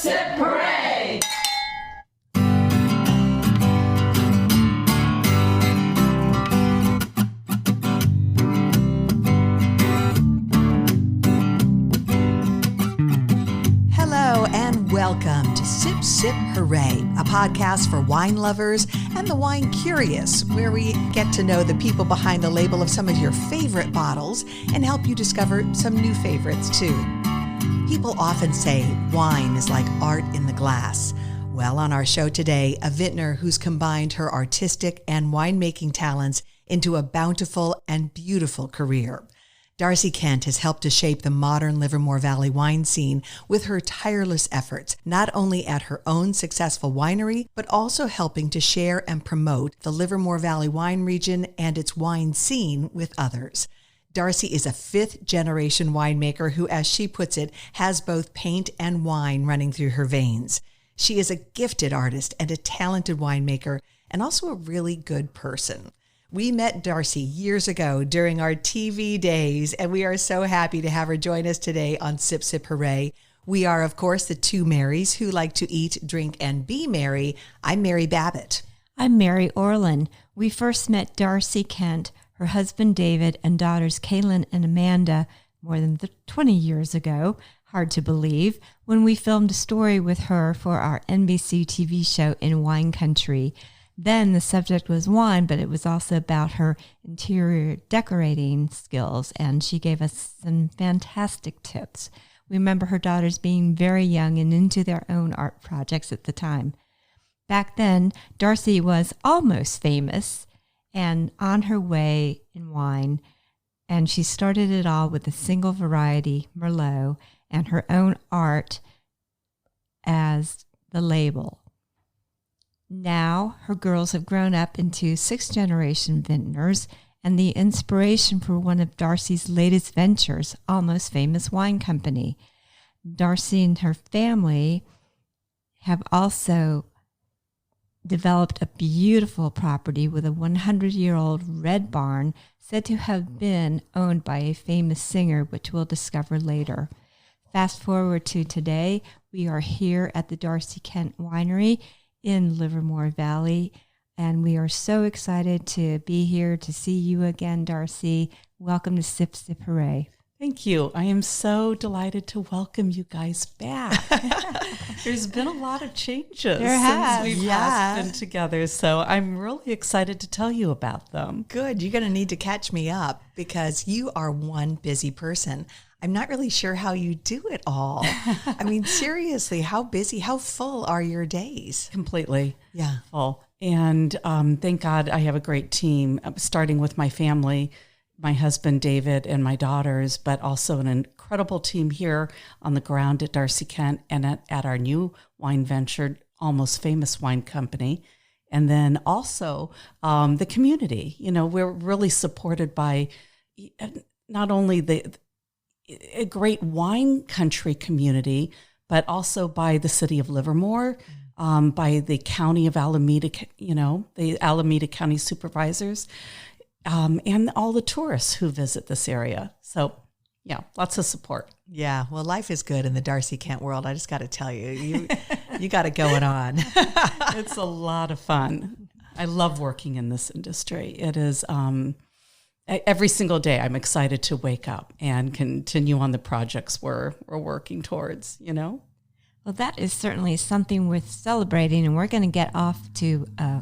Sip, hooray! Hello and welcome to Sip, Sip, Hooray, a podcast for wine lovers and the wine curious, where we get to know the people behind the label of some of your favorite bottles and help you discover some new favorites too. People often say wine is like art in the glass. Well, on our show today, a vintner who's combined her artistic and winemaking talents into a bountiful and beautiful career. Darcie Kent has helped to shape the modern Livermore Valley wine scene with her tireless efforts, not only at her own successful winery, but also helping to share and promote the Livermore Valley wine region and its wine scene with others. Darcie is a fifth-generation winemaker who, as she puts it, has both paint and wine running through her veins. She is a gifted artist and a talented winemaker, and also a really good person. We met Darcie years ago during our TV days, and we are so happy to have her join us today on Sip, Sip, Hooray. We are, of course, the two Marys who like to eat, drink, and be merry. I'm Mary Babbitt. I'm Mary Orland. We first met Darcie Kent, her husband David, and daughters Kailyn and Amanda more than 20 years ago, hard to believe, when we filmed a story with her for our NBC TV show In Wine Country. Then the subject was wine, but it was also about her interior decorating skills, and she gave us some fantastic tips. We remember her daughters being very young and into their own art projects at the time. Back then, Darcie was almost famous and on her way in wine, and she started it all with a single variety, Merlot, and her own art as the label. Now, her girls have grown up into sixth-generation vintners, and the inspiration for one of Darcie's latest ventures, Almost Famous Wine Company. Darcie and her family have also developed a beautiful property with a 100-year-old red barn said to have been owned by a famous singer, which we'll discover later. Fast forward to today, we are here at the Darcie Kent Winery in Livermore Valley, and we are so excited to be here to see you again, Darcie. Welcome to Sip, Sip, Hooray. Thank you. I am so delighted to welcome you guys back. There's been a lot of changes since we've last been together, so I'm really excited to tell you about them. Good. You're going to need to catch me up because you are one busy person. I'm not really sure how you do it all. I mean, seriously, how busy, how full are your days? Completely full. And thank God I have a great team, starting with my family, my husband, David, and my daughters, but also an incredible team here on the ground at Darcie Kent and at our new wine venture, Almost Famous Wine Company. And then also the community. You know, we're really supported by not only a great wine country community, but also by the city of Livermore, by the county of Alameda, the Alameda County supervisors, and all the tourists who visit this area. So, yeah, lots of support. Yeah, well, life is good in the Darcie Kent world. I just got to tell you, you got it going on. It's a lot of fun. I love working in this industry. It is every single day I'm excited to wake up and continue on the projects we're working towards, Well, that is certainly something worth celebrating, and we're going to get off to a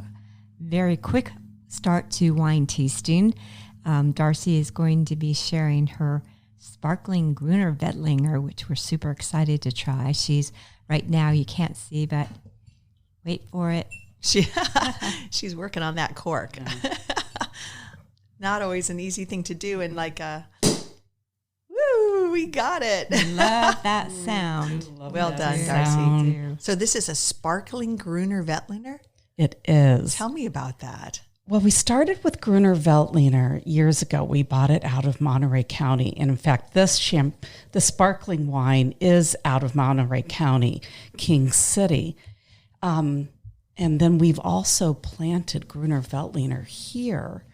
very quick start to wine tasting. Darcie is going to be sharing her sparkling Grüner Veltliner, which we're super excited to try. She's right now, you can't see, but wait for it. She's working on that cork. Yeah. Not always an easy thing to do, and woo, we got it. Love that sound. Well done, Darcie. So this is a sparkling Grüner Veltliner? It is. Tell me about that. Well, we started with Grüner Veltliner years ago. We bought it out of Monterey County. And in fact, the sparkling wine is out of Monterey County, King City. And then we've also planted Grüner Veltliner here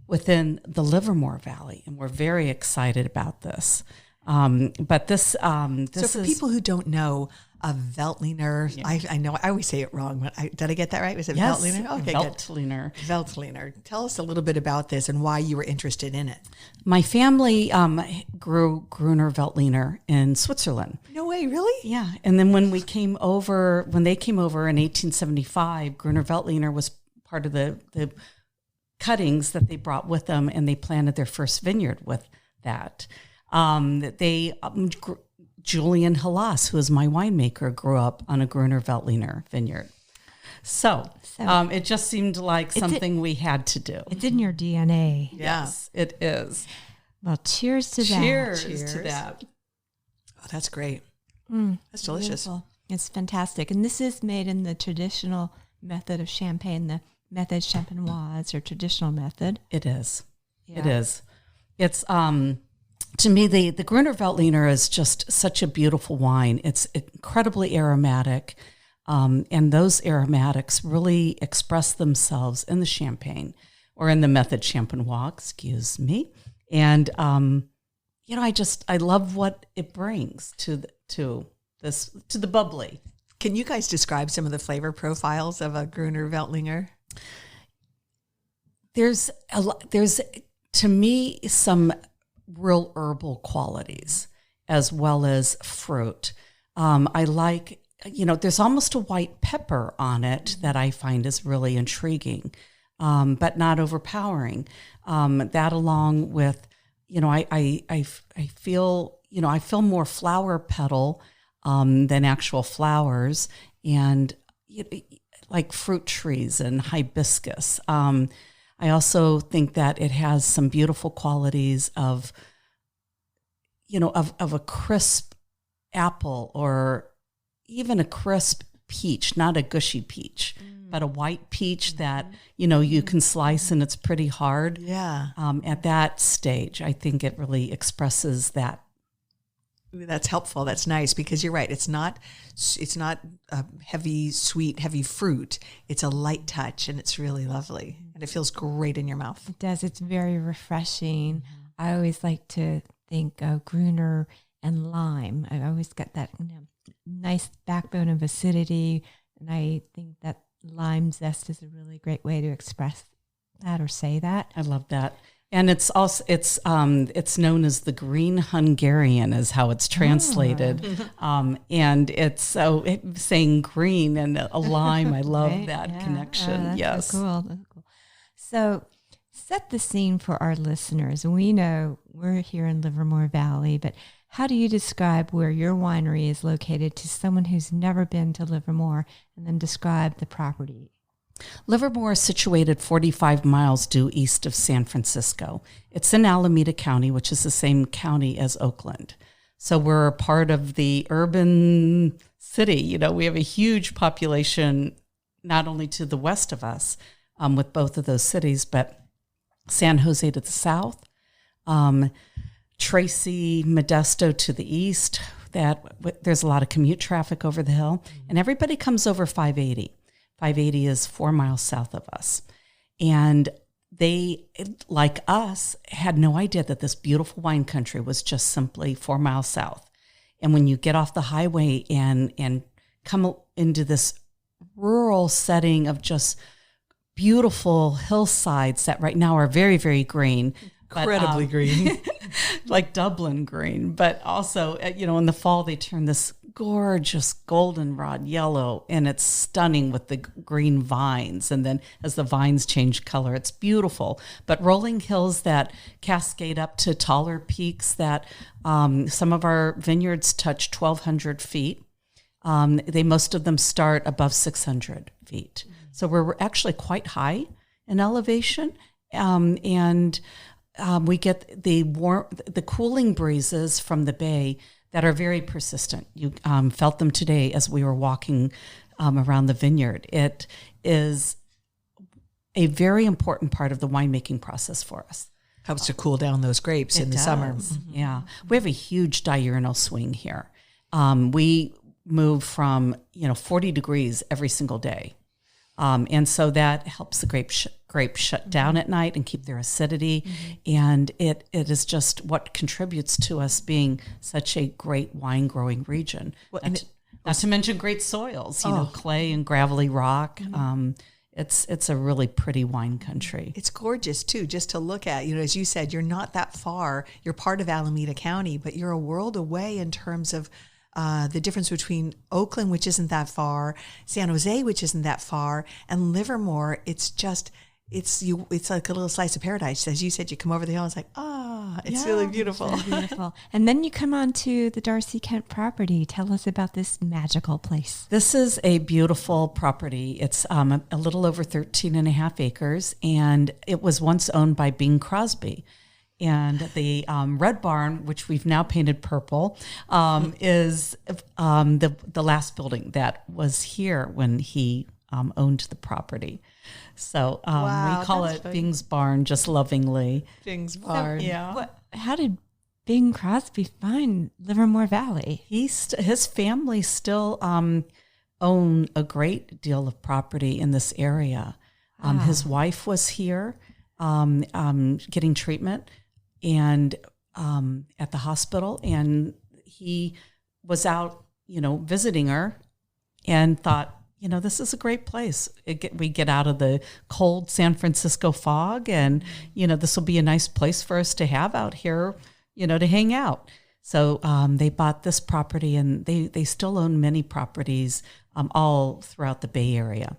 within the Livermore Valley, and we're very excited about this. But this So for people who don't know, a Veltliner, I know I always say it wrong, but did I get that right? Was it yes, Veltliner? Okay, Veltliner. good. Veltliner. Tell us a little bit about this and why you were interested in it. My family grew Grüner Veltliner in Switzerland. No way, really? Yeah, and then when they came over in 1875, Grüner Veltliner was part of the cuttings that they brought with them, and they planted their first vineyard with that. Julian Halas, who is my winemaker, grew up on a Grüner Veltliner vineyard. So it just seemed like something we had to do. It's in your DNA. Yes, it is. Well, cheers to that. Cheers to that. Oh, that's great. That's delicious. Beautiful. It's fantastic. And this is made in the traditional method of champagne, the method champenoise or traditional method. It is. Yeah. It is. It's to me, the Grüner Veltliner is just such a beautiful wine. It's incredibly aromatic, and those aromatics really express themselves in the champagne or in the method champenoise, excuse me. And I love what it brings to the bubbly. Can you guys describe some of the flavor profiles of a Grüner Veltliner? There's to me some real herbal qualities as well as fruit. I like, there's almost a white pepper on it that I find is really intriguing, but not overpowering. That along with, I feel more flower petal than actual flowers, and like fruit trees and hibiscus. I also think that it has some beautiful qualities of a crisp apple or even a crisp peach, not a gushy peach, but a white peach that, you can slice and it's pretty hard. Yeah. At that stage, I think it really expresses that. That's helpful. That's nice because you're right. It's not heavy, sweet, heavy fruit. It's a light touch and it's really lovely and it feels great in your mouth. It does. It's very refreshing. I always like to think of Grüner and lime. I always got that nice backbone of acidity, and I think that lime zest is a really great way to express that or say that. I love that. And it's also it's known as the green Hungarian is how it's translated, and it's saying green and a lime. I love right? that connection. That's yes, so cool. That's cool. So set the scene for our listeners. We know we're here in Livermore Valley, but how do you describe where your winery is located to someone who's never been to Livermore, and then describe the property? Livermore is situated 45 miles due east of San Francisco. It's in Alameda County, which is the same county as Oakland. So we're a part of the urban city. We have a huge population, not only to the west of us, with both of those cities, but San Jose to the south, Tracy, Modesto to the east. There's a lot of commute traffic over the hill, and everybody comes over 580. 580 is 4 miles south of us. And they, like us, had no idea that this beautiful wine country was just simply 4 miles south. And when you get off the highway and come into this rural setting of just beautiful hillsides that right now are very, very green. Incredibly green. Like Dublin green. But also, in the fall, they turn this gorgeous goldenrod yellow, and it's stunning with the green vines. And then as the vines change color, it's beautiful. But rolling hills that cascade up to taller peaks that some of our vineyards touch 1,200 feet. Most of them start above 600 feet. So we're actually quite high in elevation. And we get the cooling breezes from the bay that are very persistent. You felt them today as we were walking around the vineyard. It is a very important part of the winemaking process for us. Helps to cool down those grapes in the summer. Yeah. We have a huge diurnal swing here. We move from 40 degrees every single day. And so that helps the grapes shut down at night and keep their acidity. And it is just what contributes to us being such a great wine growing region. Well, not to mention great soils, clay and gravelly rock. It's a really pretty wine country. It's gorgeous too, just to look at. As you said, you're not that far. You're part of Alameda County, but you're a world away in terms of the difference between Oakland, which isn't that far, San Jose, which isn't that far, and Livermore. It's like a little slice of paradise. As you said, you come over the hill, it's like, it's really beautiful. It's really beautiful. And then you come on to the Darcie Kent property. Tell us about this magical place. This is a beautiful property. It's a little over 13 and a half acres, and it was once owned by Bing Crosby. And the Red Barn, which we've now painted purple, is the last building that was here when he owned the property. So we call it funny. Bing's Barn, just lovingly. Bing's Barn. So, yeah. How did Bing Crosby find Livermore Valley? His family still own a great deal of property in this area. His wife was here getting treatment and at the hospital, and he was out, visiting her and thought, this is a great place. We get out of the cold San Francisco fog, and, this will be a nice place for us to have out here, to hang out. So they bought this property, and they still own many properties all throughout the Bay Area.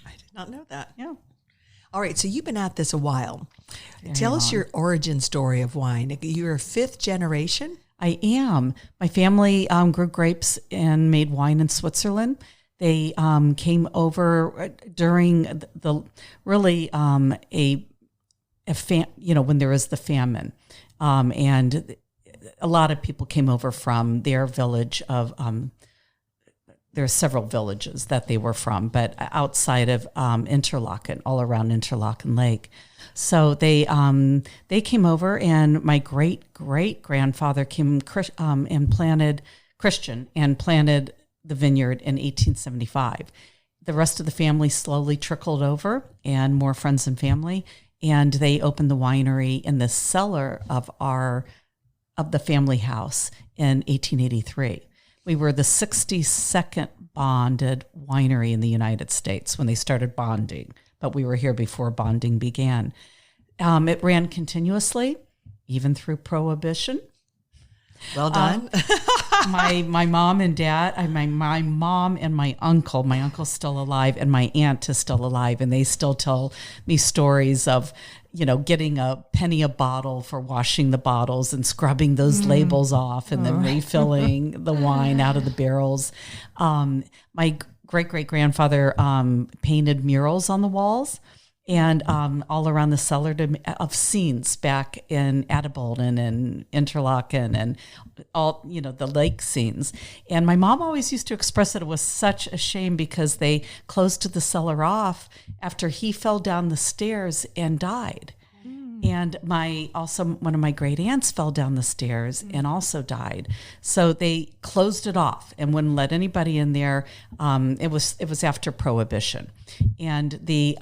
I did not know that. Yeah. All right, so you've been at this a while. Tell us your origin story of wine. You're a fifth generation? I am. My family grew grapes and made wine in Switzerland. They came over during the really when there was the famine, and a lot of people came over from their village of. There are several villages that they were from, but outside of Interlaken, all around Interlaken Lake. So they came over, and my great grandfather came and planted the vineyard in 1875. The rest of the family slowly trickled over, and more friends and family, and they opened the winery in the cellar of the family house in 1883. We were the 62nd bonded winery in the United States when they started bonding, but we were here before bonding began. It ran continuously, even through Prohibition. Well done. My mom and dad, my mom and my uncle's still alive, and my aunt is still alive, and they still tell me stories of, getting a penny a bottle for washing the bottles and scrubbing those labels off and then refilling the wine out of the barrels. My great-great-grandfather painted murals on the walls and all around the cellar of scenes back in Adelboden and Interlaken and all, the lake scenes. And my mom always used to express that it was such a shame because they closed the cellar off after he fell down the stairs and died. And one of my great aunts fell down the stairs and also died. So they closed it off and wouldn't let anybody in there. It was after Prohibition, and they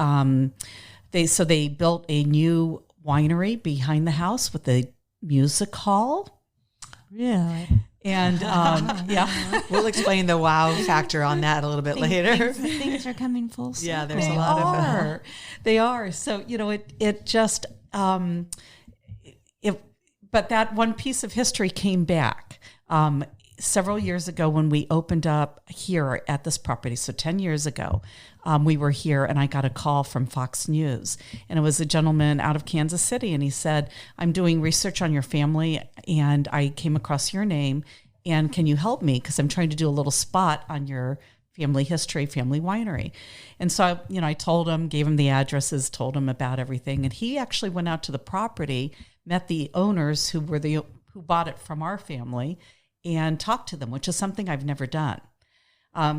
built a new winery behind the house with a music hall. Really? And yeah, we'll explain the wow factor on that a little bit later. Things are coming full circle. Yeah, there's a lot of they are. So it just. But that one piece of history came back several years ago when we opened up here at this property. So 10 years ago, we were here, and I got a call from Fox News, and it was a gentleman out of Kansas City, and he said, "I'm doing research on your family, and I came across your name, and can you help me? Because I'm trying to do a little spot on your family history, family winery." And so, I told him, gave him the addresses, told him about everything. And he actually went out to the property, met the owners who bought it from our family, and talked to them, which is something I've never done.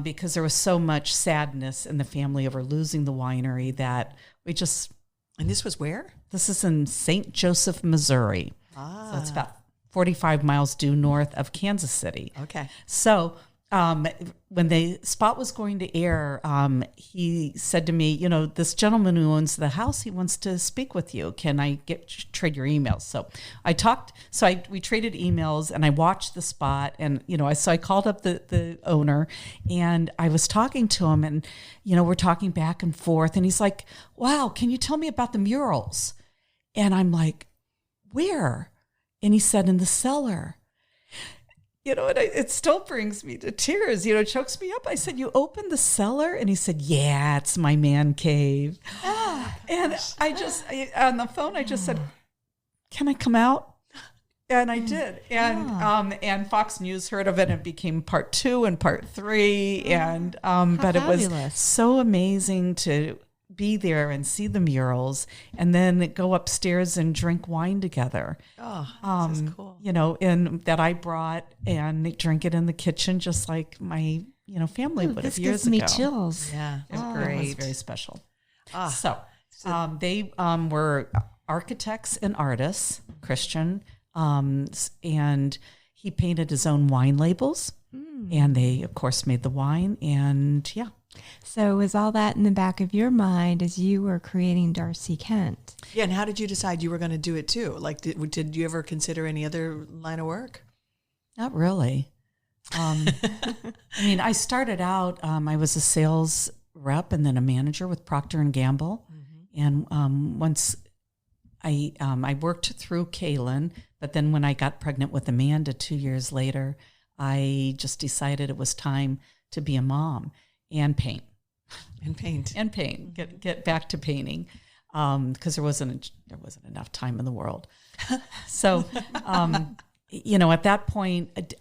Because there was so much sadness in the family over losing the winery that we just... And this was where? This is in St. Joseph, Missouri. So it's about 45 miles due north of Kansas City. Okay. So when the spot was going to air, he said to me, this gentleman who owns the house, he wants to speak with you. Can I trade your emails? So we traded emails, and I watched the spot, and, I called up the owner, and I was talking to him, and, we're talking back and forth, and he's like, wow, can you tell me about the murals? And I'm like, where? And he said, in the cellar. And it still brings me to tears, chokes me up. I said, you opened the cellar? And he said, yeah, it's my man cave. And on the phone, I just said, can I come out? And I did. And Fox News heard of it, and it became part 2 and part 3. But it was so amazing to be there and see the murals, and then go upstairs and drink wine together. Oh, this is cool. And that I brought, and drink it in the kitchen, just like my, family would have years ago. This gives me chills. Yeah, it was very special. They were architects and artists, Christian, and he painted his own wine labels, and they, of course, made the wine, and yeah. So was all that in the back of your mind as you were creating Darcie Kent? Yeah, and how did you decide you were going to do it too? Like, did you ever consider any other line of work? Not really. I started out, I was a sales rep and then a manager with Procter & Gamble. Mm-hmm. And once I worked through Kailyn, but then when I got pregnant with Amanda 2 years later, I just decided it was time to be a mom. And paint. Get back to painting, because there wasn't enough time in the world. So, at that point,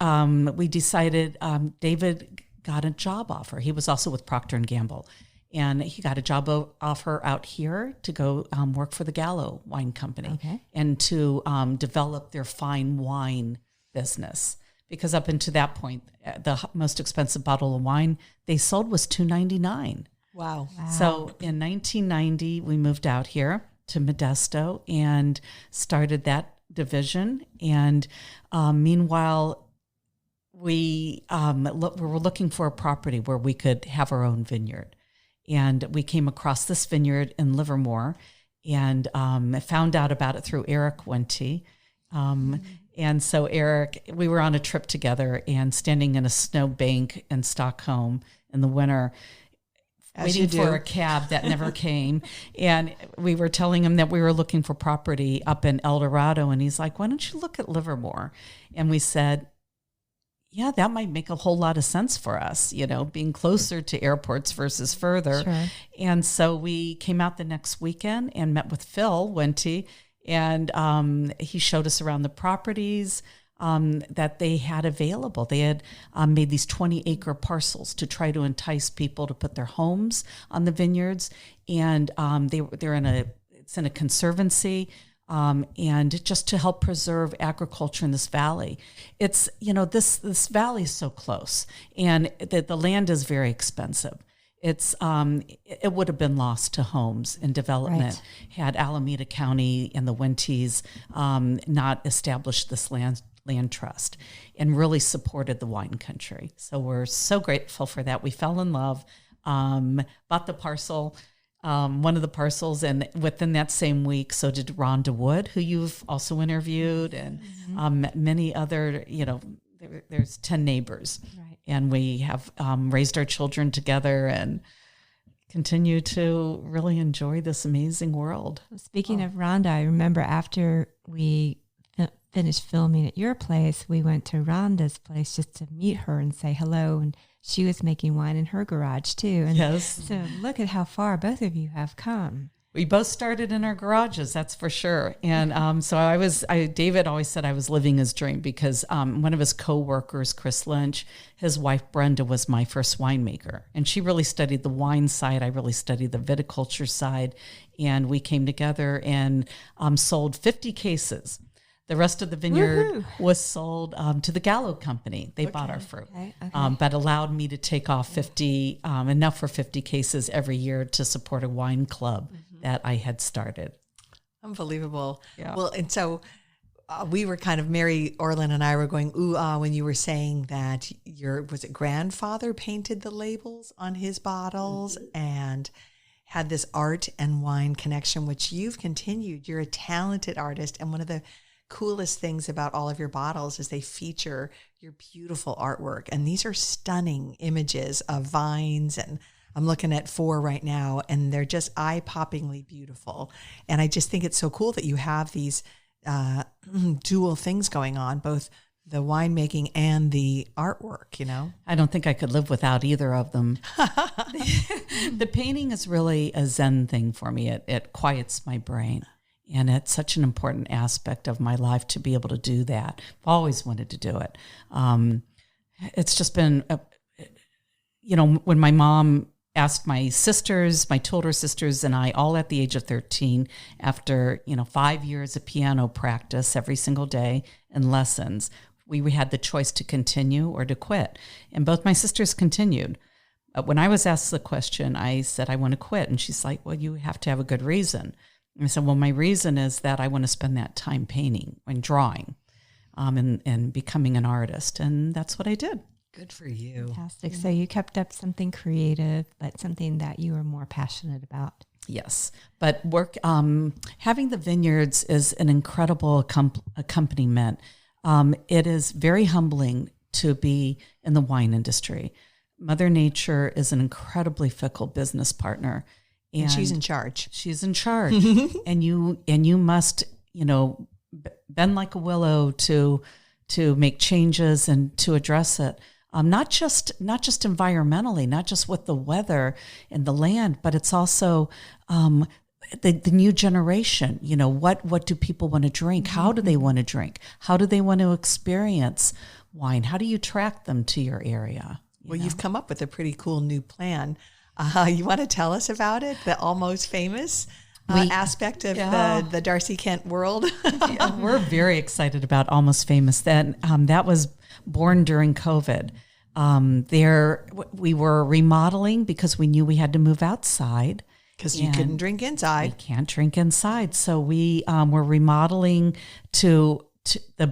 we decided David got a job offer. He was also with Procter & Gamble, and he got a job offer out here to go work for the Gallo Wine Company, and to develop their fine wine business. Because up until that point, the most expensive bottle of wine they sold was $2.99. Wow. So in 1990, we moved out here to Modesto and started that division. And meanwhile, we were looking for a property where we could have our own vineyard. And we came across this vineyard in Livermore, and found out about it through Eric Wente. And so Eric, we were on a trip together, and standing in a snow bank in Stockholm in the winter, waiting for a cab that never came. And we were telling him that we were looking for property up in El Dorado. And he's like, why don't you look at Livermore? And we said, yeah, that might make a whole lot of sense for us, being closer to airports versus further. Sure. And so we came out the next weekend and met with Phil Wente. And he showed us around the properties that they had available. They had made these 20-acre parcels to try to entice people to put their homes on the vineyards. And it's in a conservancy, and just to help preserve agriculture in this valley. It's, this valley is so close, and the land is very expensive. It would have been lost to homes and development had Alameda County and the Wentes not established this land trust and really supported the wine country. So we're so grateful for that. We fell in love, bought the parcel, one of the parcels, and within that same week, so did Rhonda Wood, who you've also interviewed, and many other, there's 10 neighbors. Right. And we have raised our children together and continue to really enjoy this amazing world. Speaking of Rhonda, I remember after we finished filming at your place, we went to Rhonda's place just to meet her and say hello. And she was making wine in her garage too. And yes. So look at how far both of you have come. We both started in our garages, that's for sure. And so David always said I was living his dream, because one of his co-workers, Chris Lynch, his wife Brenda was my first winemaker. And she really studied the wine side. I really studied the viticulture side. And we came together and sold 50 cases. The rest of the vineyard was sold to the Gallo Company. They bought our fruit, but allowed me to take off 50, enough for 50 cases every year to support a wine club that I had started. Unbelievable. Yeah. Well, and so we were kind of, Mary Orland and I were going, ooh, when you were saying that was it grandfather painted the labels on his bottles and had this art and wine connection, which you've continued. You're a talented artist. And one of the coolest things about all of your bottles is they feature your beautiful artwork. And these are stunning images of vines, and I'm looking at 4 right now, and they're just eye-poppingly beautiful. And I just think it's so cool that you have these dual things going on, both the winemaking and the artwork, I don't think I could live without either of them. The painting is really a Zen thing for me. It quiets my brain. And it's such an important aspect of my life to be able to do that. I've always wanted to do it. It's just been, when my mom asked my sisters, my two older sisters and I, all at the age of 13, after, 5 years of piano practice every single day and lessons, we had the choice to continue or to quit. And both my sisters continued. When I was asked the question, I said, I want to quit. And she's like, well, you have to have a good reason. And I said, well, my reason is that I want to spend that time painting and drawing and becoming an artist. And that's what I did. Good for you. Fantastic. So you kept up something creative, but something that you were more passionate about. Yes. But having the vineyards is an incredible accompaniment. It is very humbling to be in the wine industry. Mother Nature is an incredibly fickle business partner. And she's in charge. She's in charge. and you must, bend like a willow to make changes and to address it. Not just environmentally, not just with the weather and the land, but it's also the new generation. What do people want to drink? How do they want to drink? How do they want to experience wine? How do you attract them to your area? You've come up with a pretty cool new plan. You want to tell us about it? The almost famous aspect of the Darcie Kent world? We're very excited about Almost Famous. That was born during COVID. We were remodeling because we knew we had to move outside. Because you couldn't drink inside. We can't drink inside. So we were remodeling to the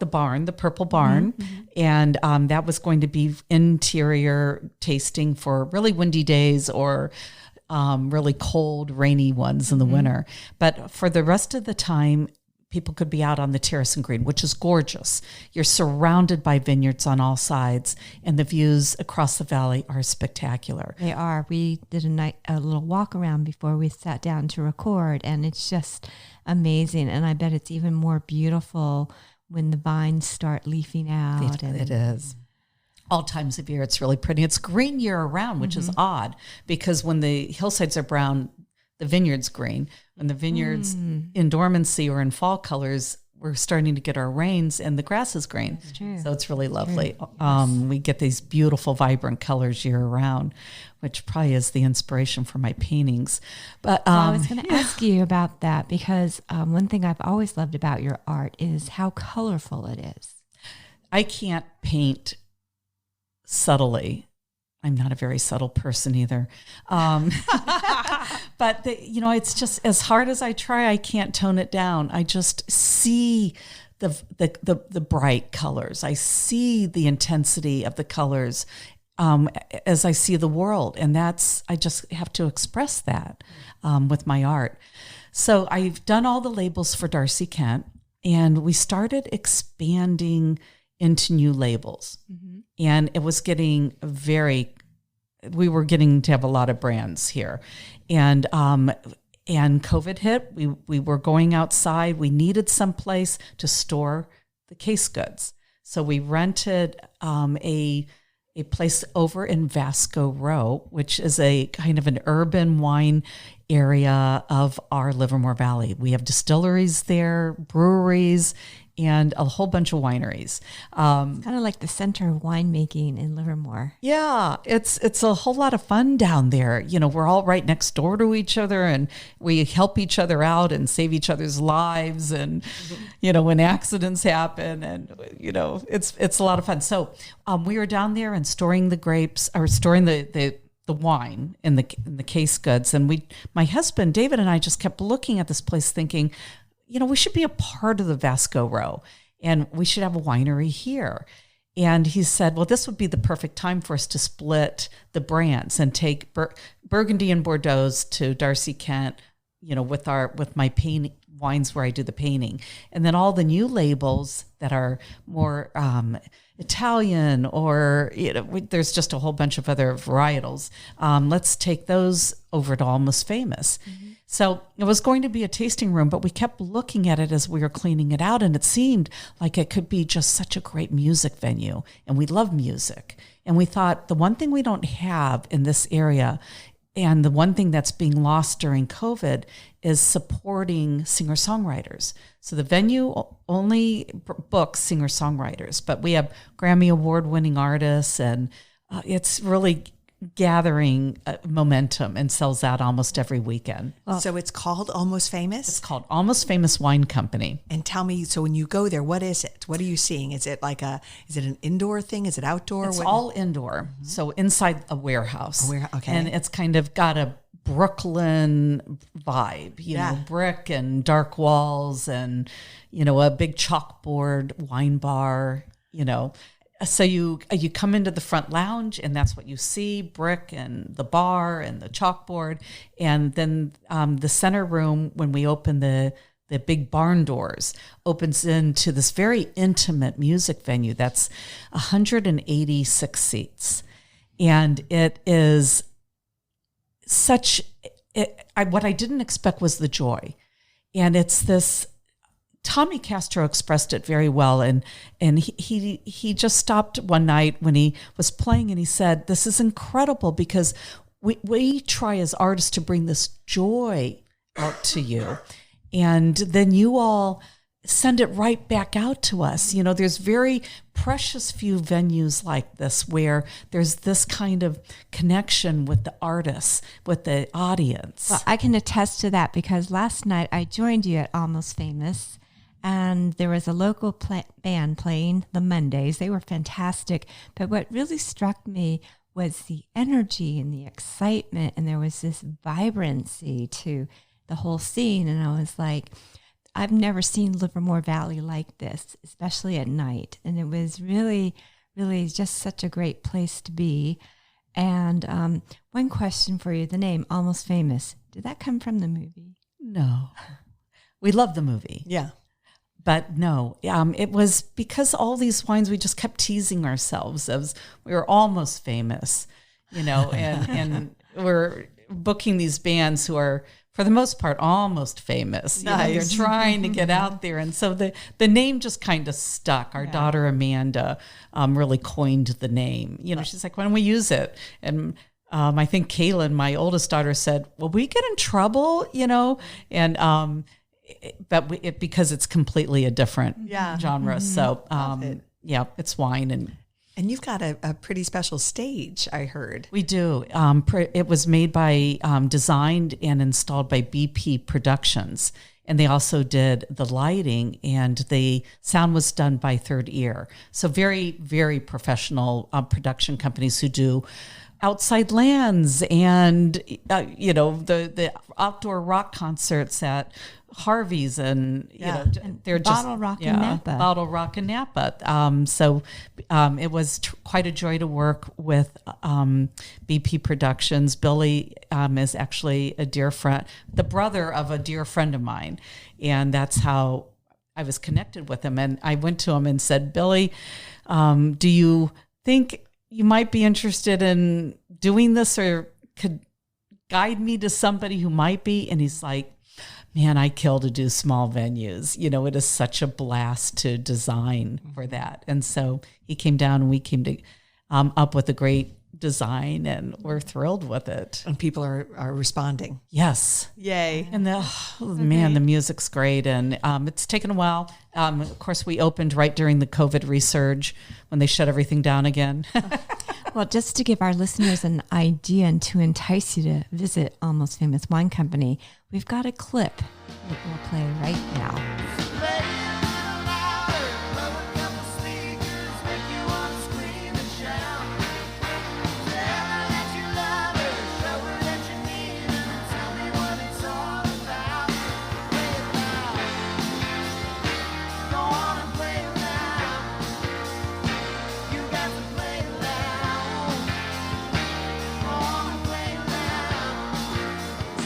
barn, the purple barn. Mm-hmm. And that was going to be interior tasting for really windy days or really cold, rainy ones in the winter. But for the rest of the time, people could be out on the terrace and green, which is gorgeous. You're surrounded by vineyards on all sides, and the views across the valley are spectacular. They are. We did a little walk around before we sat down to record, and it's just amazing. And I bet it's even more beautiful when the vines start leafing out. It is. All times of year, it's really pretty. It's green year round, which is odd, because when the hillsides are brown, the vineyard's green. When the vineyard's in dormancy or in fall colors, we're starting to get our rains and the grass is green. That's true. So it's really lovely. We get these beautiful, vibrant colors year round, which probably is the inspiration for my paintings. But I was going to ask you about that because one thing I've always loved about your art is how colorful it is. I can't paint subtly. I'm not a very subtle person either. But it's just as hard as I try, I can't tone it down. I just see the bright colors. I see the intensity of the colors as I see the world. And I just have to express that with my art. So I've done all the labels for Darcie Kent, and we started expanding into new labels. Mm-hmm. And it was getting we were getting to have a lot of brands here. And COVID hit, we were going outside. We needed some place to store the case goods. So we rented a place over in Vasco Row, which is a kind of an urban wine area of our Livermore Valley. We have distilleries there, breweries, and a whole bunch of wineries. Kind of like the center of winemaking in Livermore. Yeah, it's a whole lot of fun down there. We're all right next door to each other, and we help each other out and save each other's lives. And when accidents happen, and it's a lot of fun. So we were down there and storing the grapes, or storing the wine in the case goods. And my husband David and I just kept looking at this place, thinking, we should be a part of the Vasco Row and we should have a winery here. And he said, well, this would be the perfect time for us to split the brands and take Burgundy and Bordeaux to Darcie Kent, with my painting wines where I do the painting. And then all the new labels that are more Italian or, there's just a whole bunch of other varietals. Let's take those over to Almost Famous. Mm-hmm. So it was going to be a tasting room, but we kept looking at it as we were cleaning it out, and it seemed like it could be just such a great music venue, and we love music. And we thought the one thing we don't have in this area, and the one thing that's being lost during COVID, is supporting singer-songwriters. So the venue only books singer-songwriters, but we have Grammy Award-winning artists, and it's really gathering momentum and sells out almost every weekend. So it's called Almost Famous? It's called Almost Famous Wine Company. And tell me, so when you go there, what is it? What are you seeing? Is it is it an indoor thing? Is it outdoor? It's all indoor. Mm-hmm. So inside a warehouse. Okay. And it's kind of got a Brooklyn vibe, you know, brick and dark walls and, a big chalkboard wine bar, So you come into the front lounge and that's what you see, brick and the bar and the chalkboard. And then the center room, when we open the big barn doors, opens into this very intimate music venue that's 186 seats. And it is what I didn't expect was the joy. And it's this, Tommy Castro expressed it very well, and he just stopped one night when he was playing, and he said, "This is incredible because we try as artists to bring this joy out to you, and then you all send it right back out to us." There's very precious few venues like this where there's this kind of connection with the artists, with the audience. Well, I can attest to that because last night I joined you at Almost Famous. And there was a local band playing the Mondays. They were fantastic. But what really struck me was the energy and the excitement. And there was this vibrancy to the whole scene. And I was like, I've never seen Livermore Valley like this, especially at night. And it was really, really just such a great place to be. And one question for you, the name Almost Famous, did that come from the movie? No. We love the movie. Yeah. But no, it was because all these wines, we just kept teasing ourselves as we were almost famous, and we're booking these bands who are, for the most part, almost famous. Nice. They're trying to get out there. And so the name just kind of stuck. Our daughter, Amanda, really coined the name. She's like, why don't we use it? And I think Kailyn, my oldest daughter, said, will we get in trouble, And but because it's completely a different genre. Mm-hmm. So, it's wine. And you've got a pretty special stage, I heard. We do. It was made by, designed and installed by BP Productions. And they also did the lighting, and the sound was done by Third Ear. So very, very professional production companies who do Outside Lands and, the outdoor rock concerts at Harvey's and they're Bottle Rock and Napa. Bottle Rock and Napa. So it was quite a joy to work with BP Productions. Billy is actually a dear friend, the brother of a dear friend of mine, and that's how I was connected with him. And I went to him and said, Billy, do you think you might be interested in doing this or could guide me to somebody who might be? And he's like, man, I kill to do small venues. It is such a blast to design for that. And so he came down and we came to up with a great design, and we're thrilled with it. And people are responding. Yes. Yay. And the music's great. And it's taken a while. Of course, we opened right during the COVID resurge when they shut everything down again. Well, just to give our listeners an idea and to entice you to visit Almost Famous Wine Company, we've got a clip that we'll play right now.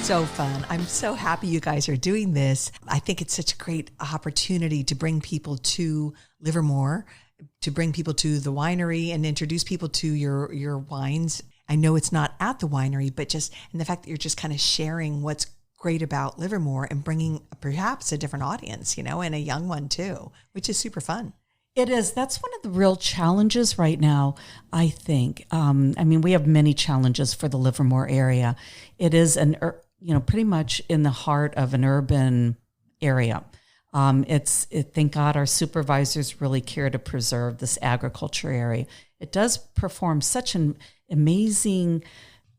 So fun. I'm so happy you guys are doing this. I think it's such a great opportunity to bring people to Livermore, to bring people to the winery and introduce people to your wines. I know it's not at the winery, but just and the fact that you're just kind of sharing what's great about Livermore and bringing perhaps a different audience, and a young one too, which is super fun. It is. That's one of the real challenges right now, I think. We have many challenges for the Livermore area. It is pretty much in the heart of an urban area. Thank God our supervisors really care to preserve this agriculture area. It does perform such an amazing,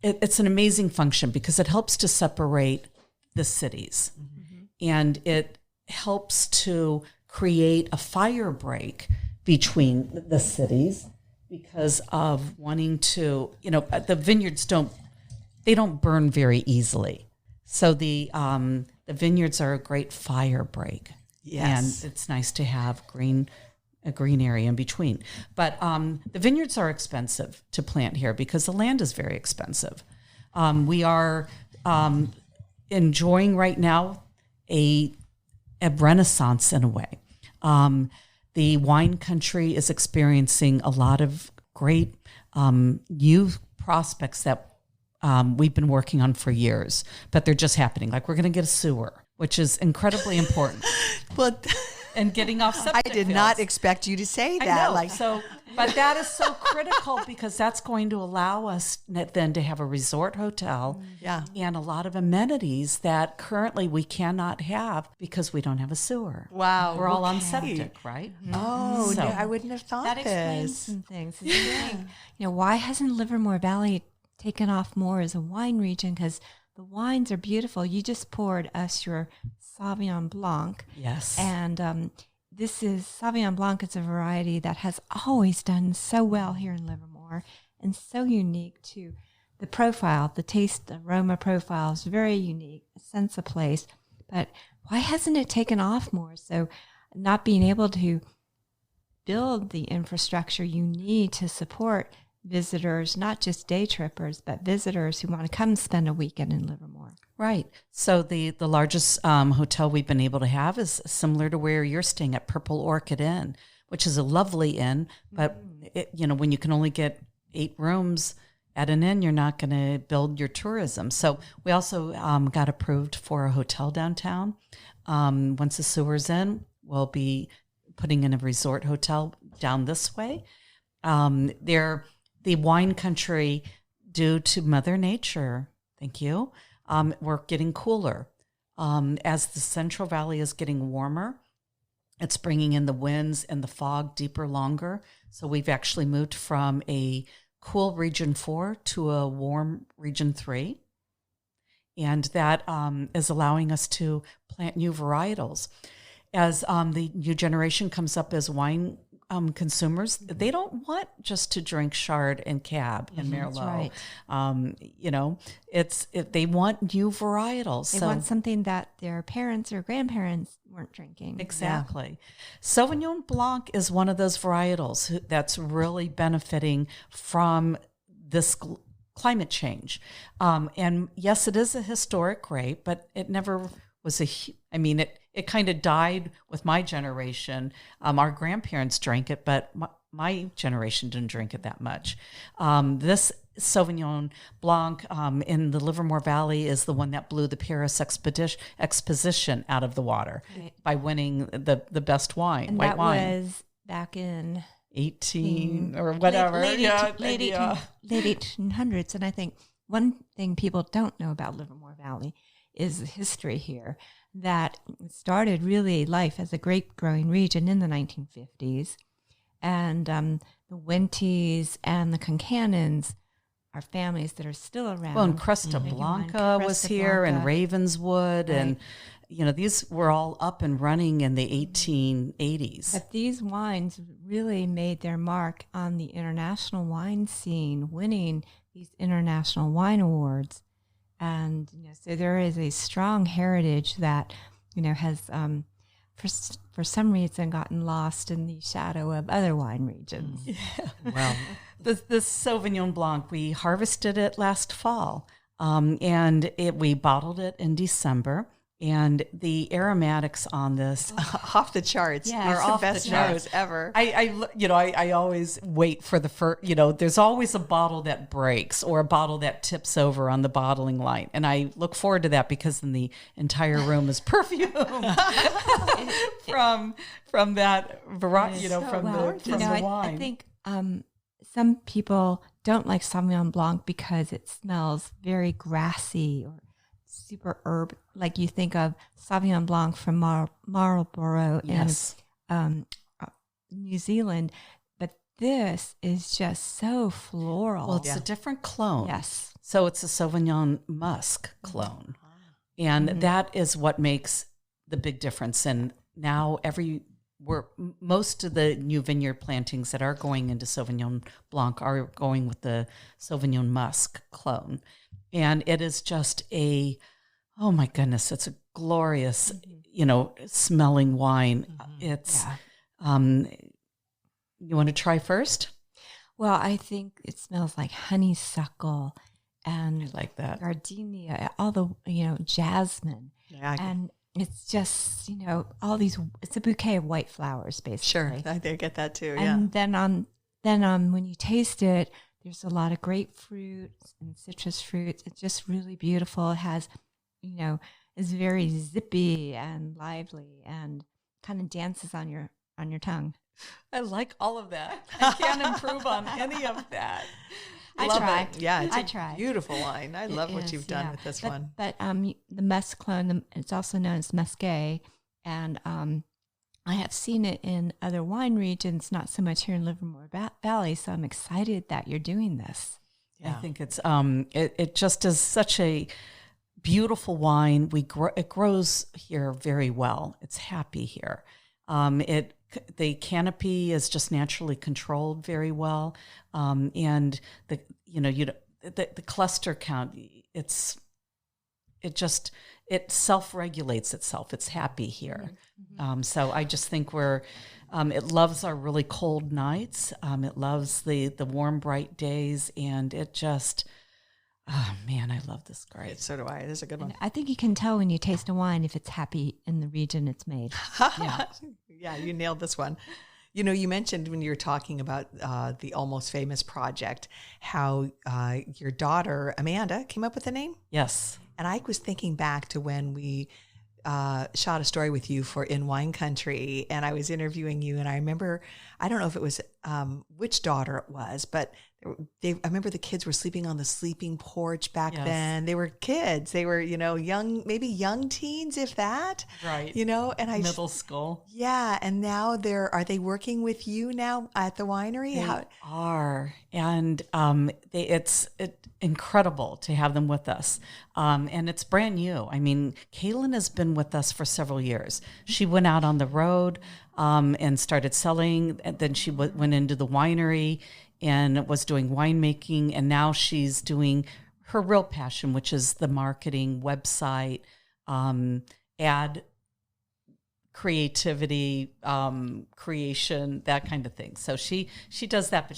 it's an amazing function because it helps to separate the cities. Mm-hmm. And it helps to create a fire break between the cities because of wanting to, the vineyards don't burn very easily. So the vineyards are a great fire break. Yes. And it's nice to have a green area in between. But the vineyards are expensive to plant here because the land is very expensive. We are enjoying right now a renaissance in a way. The wine country is experiencing a lot of great new prospects that we've been working on for years, but they're just happening. Like we're going to get a sewer, which is incredibly important. And getting off septic I did fields. not expect you to say that. I know. But that is so critical because that's going to allow us then to have a resort hotel and a lot of amenities that currently we cannot have because we don't have a sewer. Wow. We're all on septic, right? Oh, no, I wouldn't have thought that explains some things. Why hasn't Livermore Valley taken off more as a wine region? Because the wines are beautiful. You just poured us your Sauvignon Blanc. Yes. And this is Sauvignon Blanc. It's a variety that has always done so well here in Livermore and so unique to the profile, the taste, aroma profile is very unique, a sense of place. But why hasn't it taken off more? So not being able to build the infrastructure you need to support visitors, not just day trippers, but visitors who want to come spend a weekend in Livermore. Right. So the largest hotel we've been able to have is similar to where you're staying at Purple Orchid Inn, which is a lovely inn. But, when you can only get 8 rooms at an inn, you're not going to build your tourism. So we also got approved for a hotel downtown. Once the sewer's in, we'll be putting in a resort hotel down this way. The wine country, due to Mother Nature, thank you, we're getting cooler. As the Central Valley is getting warmer, it's bringing in the winds and the fog deeper, longer. So we've actually moved from a cool Region 4 to a warm Region 3. And that is allowing us to plant new varietals. As the new generation comes up as wine consumers, they don't want just to drink Chard and Cab and Merlot. Right. They want new varietals. They want something that their parents or grandparents weren't drinking. Exactly. Yeah. Sauvignon Blanc is one of those varietals that's really benefiting from this climate change. And yes, it is a historic grape, but it never was it kind of died with my generation. Our grandparents drank it, but my generation didn't drink it that much. This Sauvignon Blanc in the Livermore Valley is the one that blew the Paris Exposition out of the water by winning the best wine, and white wine. That was back in 18 or whatever. Late 1800s. And I think one thing people don't know about Livermore Valley is the history here, that started really life as a grape growing region in the 1950s. And the Wentys and the Concannons are families that are still around. Well, and Cresta Blanca was here, and Ravenswood, right. And these were all up and running in the 1880s. But these wines really made their mark on the international wine scene, winning these international wine awards. And so there is a strong heritage that has for some reason gotten lost in the shadow of other wine regions. Yeah. Well, the Sauvignon Blanc, we harvested it last fall. We bottled it in December. And the aromatics on this off the charts. Yeah, It's the best nose ever. I always wait for the first, there's always a bottle that breaks or a bottle that tips over on the bottling line. And I look forward to that because then the entire room is perfume from that variety, from the wine. I think some people don't like Sauvignon Blanc because it smells very grassy or super herb, like you think of Sauvignon Blanc from Marlborough in New Zealand, but this is just so floral. Well, it's a different clone. Yes. So it's a Sauvignon Musk clone. And that is what makes the big difference. And now most of the new vineyard plantings that are going into Sauvignon Blanc are going with the Sauvignon Musk clone. And it is just oh my goodness, it's a glorious, smelling wine. It's, you want to try first? Well, I think it smells like honeysuckle and I like that. gardenia, all the, jasmine. Yeah, and it's just, all these, it's a bouquet of white flowers, basically. Sure, I get that too, And then when you taste it, there's a lot of grapefruit and citrus fruits. It's just really beautiful. It has, is very zippy and lively and kind of dances on your tongue. I like all of that. I can't improve on any of that. I try. Yeah, it's I a try. beautiful wine. I love what you've done with this one. But the Musk clone, it's also known as Muscat, and I have seen it in other wine regions, not so much here in Livermore Valley. So I'm excited that you're doing this. Yeah. I think it's it just is such a beautiful wine. It grows here very well. It's happy here. The canopy is just naturally controlled very well, and the cluster count. It self-regulates itself. It's happy here. So I just think it loves our really cold nights. It loves the warm, bright days, and it just. Oh, man, I love this grape. So do I. This is a good one. And I think you can tell when you taste a wine if it's happy in the region it's made. Yeah, you nailed this one. You mentioned when you were talking about the Almost Famous project, how your daughter, Amanda, came up with the name? Yes. And I was thinking back to when we shot a story with you for In Wine Country, and I was interviewing you, and I remember, I don't know if it was which daughter it was, but I remember the kids were sleeping on the sleeping porch back then. They were kids. They were, young, maybe young teens, if that. Right. And middle school. Yeah. And now are they working with you now at the winery? They are. And it's incredible to have them with us. And it's brand new. I mean, Kailyn has been with us for several years. She went out on the road and started selling. And then she went into the winery and was doing winemaking, and now she's doing her real passion, which is the marketing, website, ad creativity, creation, that kind of thing. So she does that, but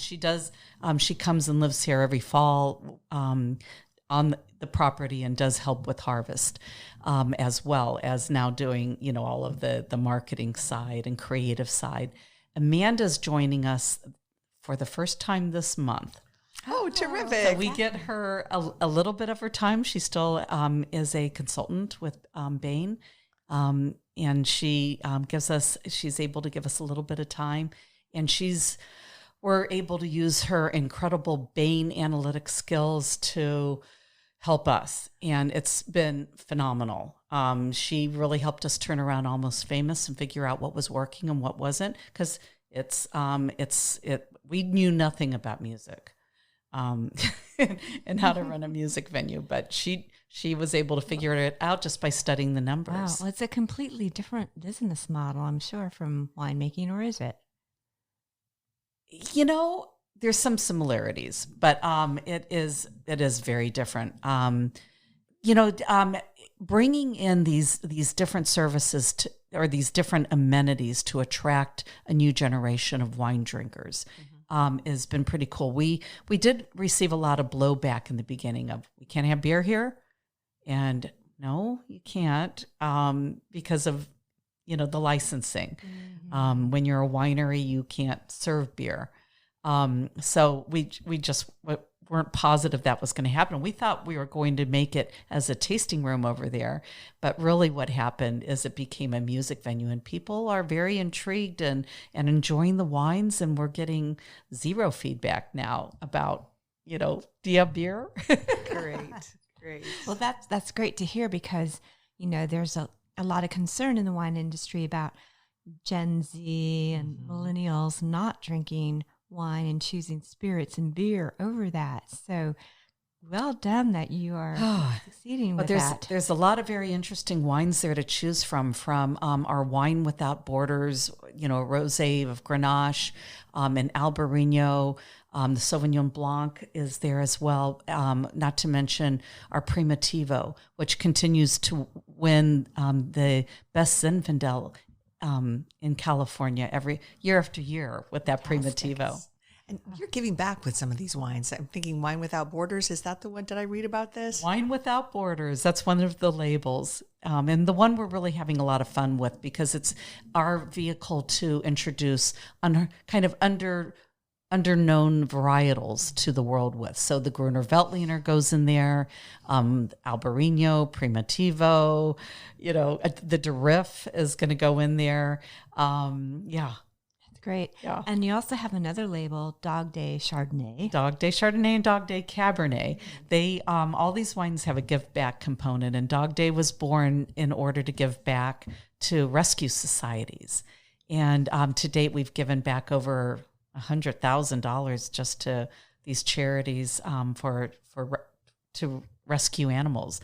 she comes and lives here every fall on the property and does help with harvest, as well as now doing, all of the marketing side and creative side. Amanda's joining us for the first time this month. Oh, terrific. So we get her a little bit of her time. She still is a consultant with Bain. And she's able to give us a little bit of time. And we're able to use her incredible Bain analytic skills to help us. And it's been phenomenal. She really helped us turn around Almost Famous and figure out what was working and what wasn't. Because we knew nothing about music, and how to run a music venue, but she was able to figure it out just by studying the numbers. Wow, well, it's a completely different business model, I'm sure, from winemaking, or is it? There's some similarities, but it is very different. Bringing in these different services or these different amenities to attract a new generation of wine drinkers. has been pretty cool. We did receive a lot of blowback in the beginning of, we can't have beer here. And no, you can't, because of, the licensing. When you're a winery, you can't serve beer. So we just weren't positive that was going to happen. We thought we were going to make it as a tasting room over there, but really what happened is it became a music venue, and people are very intrigued and enjoying the wines, and we're getting zero feedback now about, do you have beer? Great. Well, that's great to hear, because, there's a lot of concern in the wine industry about Gen Z and millennials not drinking wine and choosing spirits and beer over that. So well done that you are succeeding with that. There's a lot of very interesting wines there to choose from our Wine Without Borders, a rosé of Grenache, an Albarino, the Sauvignon Blanc is there as well, not to mention our Primitivo, which continues to win the best Zinfandel in California every year after year with that Primitivo. And you're giving back with some of these wines. I'm thinking Wine Without Borders. Is that the one? Did I read about this? Wine Without Borders. That's one of the labels. And the one we're really having a lot of fun with, because it's our vehicle to introduce kind of underknown varietals to the world with. So the Grüner Veltliner goes in there, Albarino, Primitivo, the De Riff is going to go in there. Great. Yeah. And you also have another label, Dog Day Chardonnay. Dog Day Chardonnay and Dog Day Cabernet. They all these wines have a give back component, and Dog Day was born in order to give back to rescue societies. And to date, we've given back over $100,000 just to these charities to rescue animals,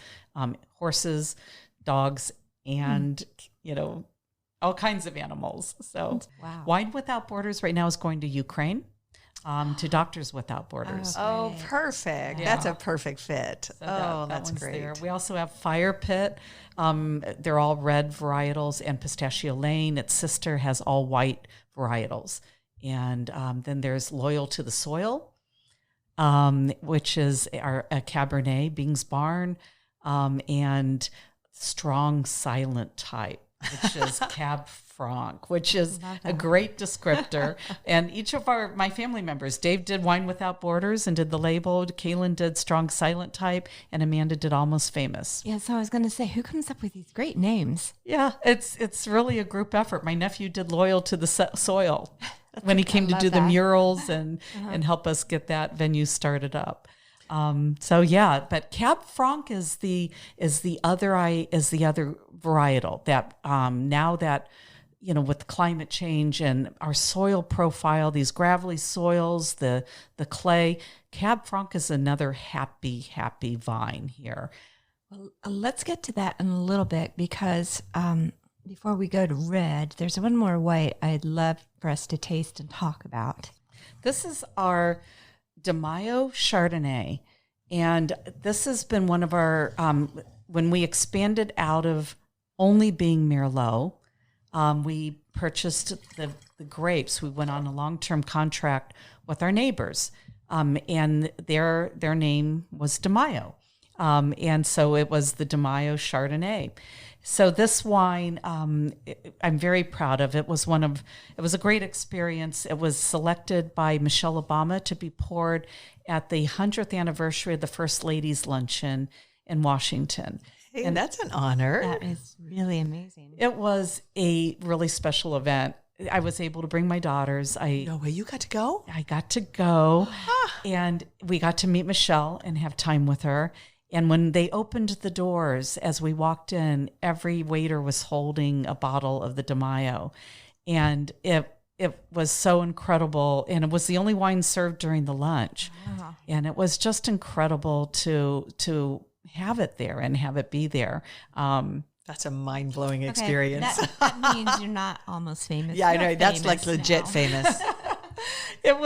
horses, dogs, and all kinds of animals. So wow. Wine Without Borders right now is going to Ukraine, to Doctors Without Borders. Oh, perfect. Yeah. That's a perfect fit. So that's great. There. We also have Fire Pit. They're all red varietals, and Pistachio Lane, its sister, has all white varietals. And then there's Loyal to the Soil, which is a Cabernet, Bing's Barn, and Strong Silent Type, which is Cab Franc, which is a great descriptor. And each of my family members, Dave did Wine Without Borders and did the label, Kailyn did Strong Silent Type, and Amanda did Almost Famous. Yeah, so I was going to say, who comes up with these great names? Yeah, it's really a group effort. My nephew did Loyal to the Soil when he came to do the murals and help us get that venue started up. But Cab Franc is the other varietal that now that with climate change and our soil profile, these gravelly soils, the clay, Cab Franc is another happy vine here. Well, let's get to that in a little bit, because before we go to red, there's one more white I'd love for us to taste and talk about. This is our De Mayo Chardonnay. And this has been one of our, when we expanded out of only being Merlot, we purchased the grapes. We went on a long-term contract with our neighbors, and their name was De Mayo. And so it was the De Mayo Chardonnay. So this wine, I'm very proud of. It was a great experience. It was selected by Michelle Obama to be poured at the 100th anniversary of the First Lady's Luncheon in Washington. Hey, and that's an honor. That is really amazing. It was a really special event. I was able to bring my daughters. No way, you got to go? I got to go, and we got to meet Michelle and have time with her. And when they opened the doors, as we walked in, every waiter was holding a bottle of the De Mayo. And it was so incredible. And it was the only wine served during the lunch. Wow. And it was just incredible to have it there and have it be there. That's a mind-blowing experience. That means you're not almost famous. Yeah, I know. That's like legit famous. It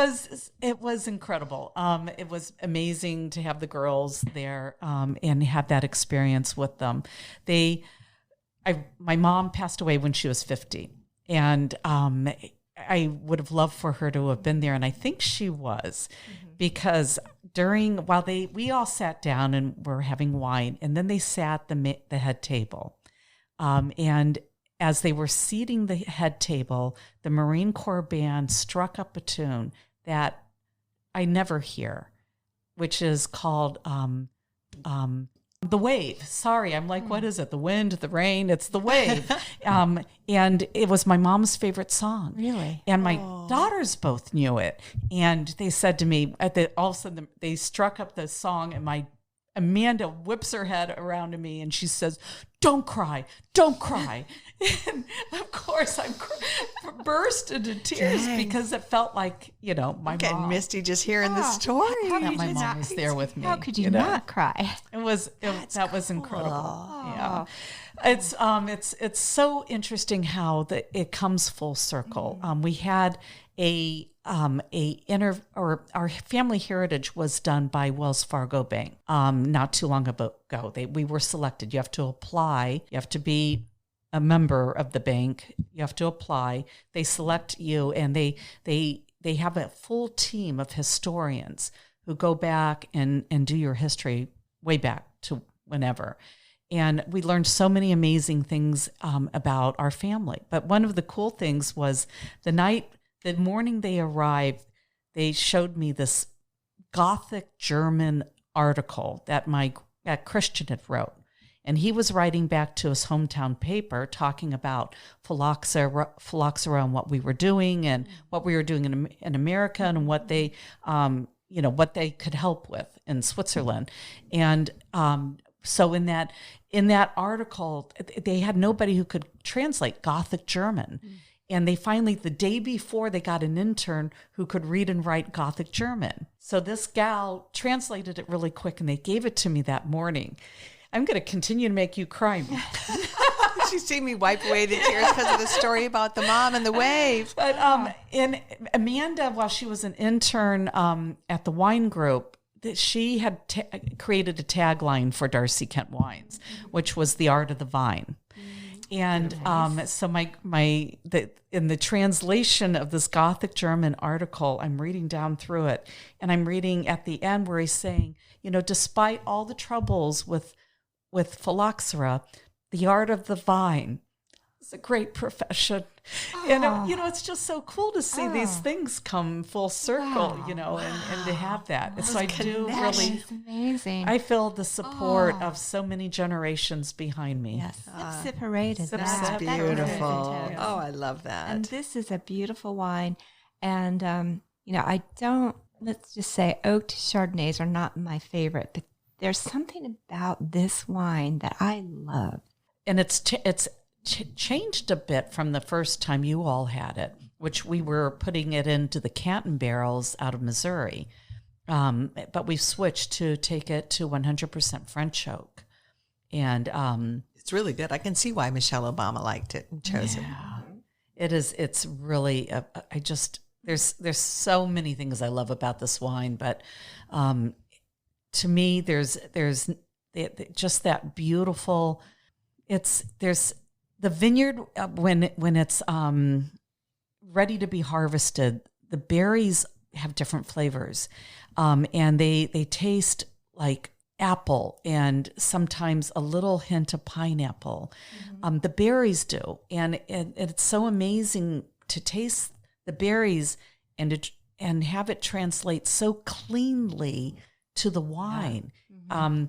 was incredible. It was amazing to have the girls there and have that experience with them. My mom passed away when she was 50, and I would have loved for her to have been there, and I think she was, because while we all sat down and were having wine, and then they sat the head table, and as they were seating the head table, the Marine Corps band struck up a tune that I never hear, which is called The Wave. Sorry, I'm like, what is it? The wind, the rain, it's The Wave. And it was my mom's favorite song. Really? And my daughters both knew it. And they said to me, all of a sudden they struck up the song, and Amanda whips her head around to me and she says, "Don't cry, don't cry." And of course I burst into tears because it felt like, my getting mom. misty just hearing the story. That my mom was there with me. How could you not cry? That was incredible. Yeah. It's so interesting how it comes full circle. We had our family heritage was done by Wells Fargo Bank not too long ago. We were selected. You have to apply. You have to be a member of the bank. You have to apply. They select you, and they have a full team of historians who go back and do your history way back to whenever. And we learned so many amazing things about our family. But one of the cool things was the morning they arrived, they showed me this Gothic German article that Christian had wrote. And he was writing back to his hometown paper talking about phylloxera and what we were doing and what we were doing in America and what they, what they could help with in Switzerland. And so in that article, they had nobody who could translate Gothic German. And they finally, the day before, they got an intern who could read and write Gothic German. So this gal translated it really quick, and they gave it to me that morning. I'm going to continue to make you cry. She see me wipe away the tears because of the story about the mom and the wave. But in Amanda, while she was an intern at the wine group, she had created a tagline for Darcie Kent Wines, which was the art of the vine. And so in the translation of this Gothic German article, I'm reading down through it, and I'm reading at the end where he's saying, despite all the troubles with phylloxera, the art of the vine is a great profession. And it's just so cool to see these things come full circle, and to have that. So I do really, It's amazing. I feel the support of so many generations behind me. Yes. Sip hooray to Sip, that. sip. That Beautiful. really is. Oh, I love that. And this is a beautiful wine. And, let's just say oaked Chardonnays are not my favorite, but there's something about this wine that I love. And it's changed a bit from the first time you all had it, which we were putting it into the Canton barrels out of Missouri. But we've switched to take it to 100% French oak. And it's really good. I can see why Michelle Obama liked it and chose it. It is. It's really, there's so many things I love about this wine, but to me, there's just that beautiful, there's the vineyard when it's ready to be harvested, the berries have different flavors, and they taste like apple and sometimes a little hint of pineapple. The berries do, and it's so amazing to taste the berries and have it translate so cleanly to the wine. Yeah.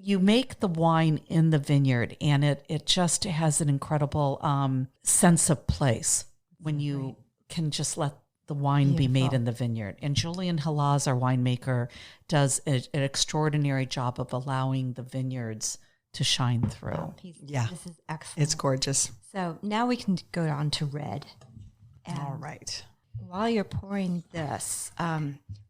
You make the wine in the vineyard, and it just has an incredible sense of place when you can just let the wine be made in the vineyard. And Julian Halaz, our winemaker, does an extraordinary job of allowing the vineyards to shine through. Oh, this is excellent. It's gorgeous. So now we can go on to red. And all right. While you're pouring this,